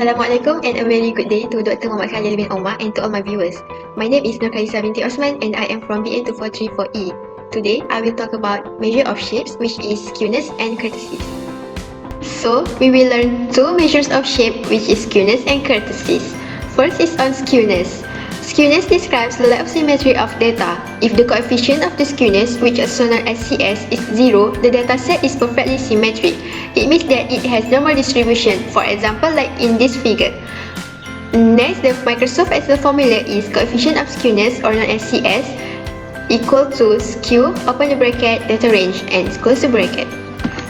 Assalamualaikum and a very good day to Dr. Muhammad Khalil bin Omar and to all my viewers. My name is Nur Khaisa binti Osman and I am from BN2434E. Today, I will talk about measure of shapes, which is skewness and kurtosis. So, we will learn two measures of shape, which is skewness and kurtosis. First is on skewness. Skewness describes the lack of symmetry of data. If the coefficient of the skewness, which is also known as CS, is 0, the data set is perfectly symmetric. It means that it has normal distribution, for example like in this figure. Next, the Microsoft Excel formula is coefficient of skewness, or known as CS, equal to skew, open the bracket, data range, and close the bracket.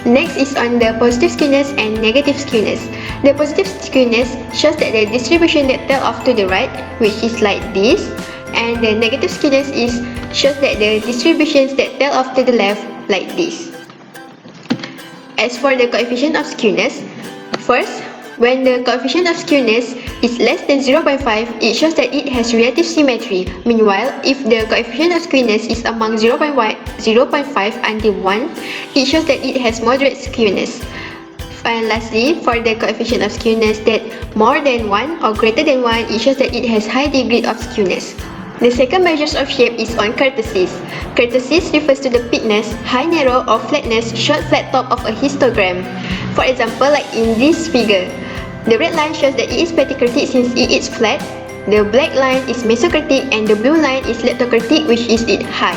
Next is on the positive skewness and negative skewness. The positive skewness shows that the distribution that tail off to the right, which is like this, and the negative skewness shows that the distributions that tail off to the left, like this. As for the coefficient of skewness, first, when the coefficient of skewness is less than 0.5, it shows that it has relative symmetry. Meanwhile, if the coefficient of skewness is among 0.5 until 1, it shows that it has moderate skewness. And lastly, for the coefficient of skewness that more than 1 or greater than 1, it shows that it has high degree of skewness. The second measure of shape is on kurtosis. Kurtosis refers to the thickness, high, narrow, or flatness, short, flat top of a histogram. For example, like in this figure, the red line shows that it is platykurtic since it is flat, the black line is mesokurtic, and the blue line is leptokurtic, which is it high.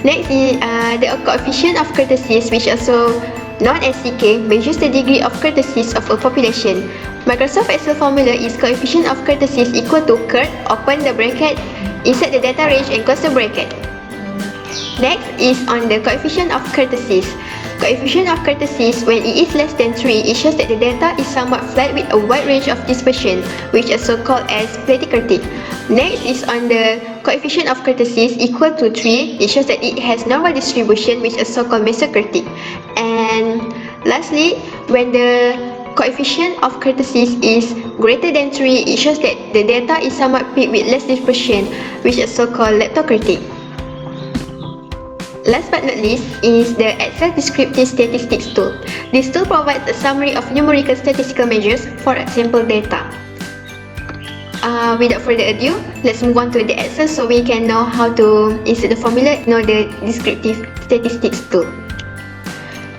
Next is the coefficient of kurtosis, which also known as CK, measures the degree of kurtosis of a population. Microsoft Excel formula is coefficient of kurtosis equal to kurt, open the bracket, insert the data range, and close the bracket. Next is on the coefficient of kurtosis. Coefficient of kurtosis, when it is less than 3, it shows that the data is somewhat flat with a wide range of dispersion, which is also called as platykurtic. Next is on the coefficient of kurtosis equal to 3, it shows that it has normal distribution, which is also called mesokurtic. And lastly, when the coefficient of kurtosis is greater than 3, it shows that the data is somewhat thick with less dispersion, which is also called leptokurtic. Last but not least is the Excel Descriptive Statistics tool. This tool provides a summary of numerical statistical measures for sample data. Without further ado, let's move on to the Excel so we can know how to insert the formula in the Descriptive Statistics tool.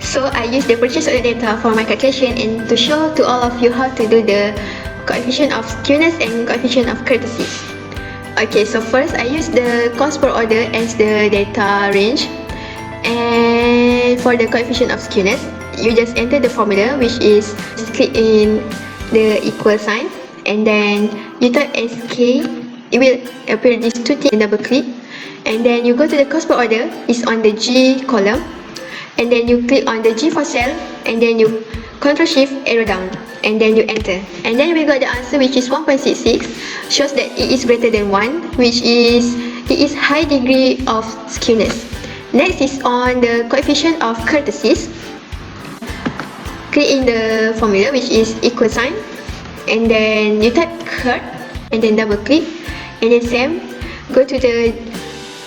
So I use the purchase order data for my calculation and to show to all of you how to do the coefficient of skewness and coefficient of kurtosis. Okay, so first I use the cost per order as the data range, and for the coefficient of skewness, you just enter the formula, which is just click in the equal sign and then you type SK. It will appear these two things and double click, and then you go to the cost per order, it's on the G column, and then you click on the G for cell and then you Ctrl Shift arrow down and then you enter, and then we got the answer, which is 1.66, shows that it is greater than 1, which is high degree of skewness. Next is on the coefficient of kurtosis. Click in the formula, which is equal sign, and then you type kurt and then double click, and then same, go to the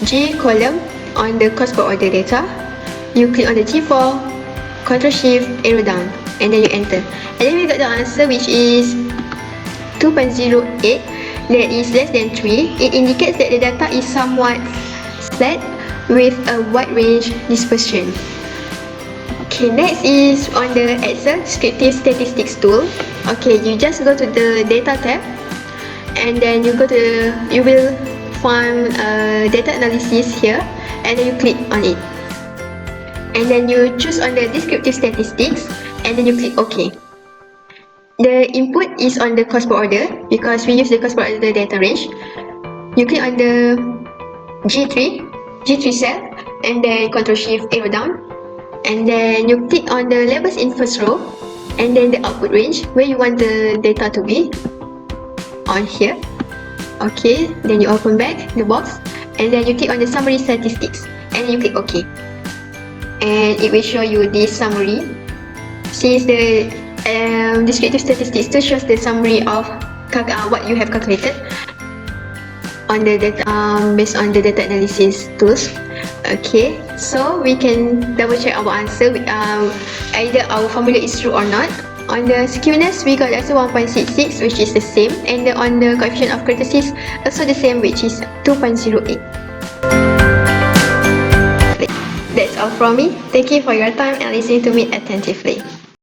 G column on the cost per order data, you click on the G4, Ctrl Shift arrow down, and then you enter, and then we got the answer, which is 2.08, that is less than 3. It indicates that the data is somewhat flat with a wide range dispersion. Okay, next is on the Excel Descriptive Statistics tool. Okay, you just go to the data tab and then you will find data analysis here, and then you click on it, and then you choose on the descriptive statistics and then you click OK. The input is on the cost per order because we use the cost per order data range. You click on the G3 cell and then Ctrl Shift arrow down, and then you click on the labels in first row and then the output range where you want the data to be on here. Okay, then you open back the box and then you click on the summary statistics and you click OK, and it will show you this summary. Since the descriptive statistics to shows the summary of what you have calculated on the data based on the data analysis tools. Okay, so we can double check our answer with either our formula is true or not. On the skewness, we got also 1.66, which is the same, and on the coefficient of kurtosis, also the same, which is 2.08. That's all from me. Thank you for your time and listening to me attentively.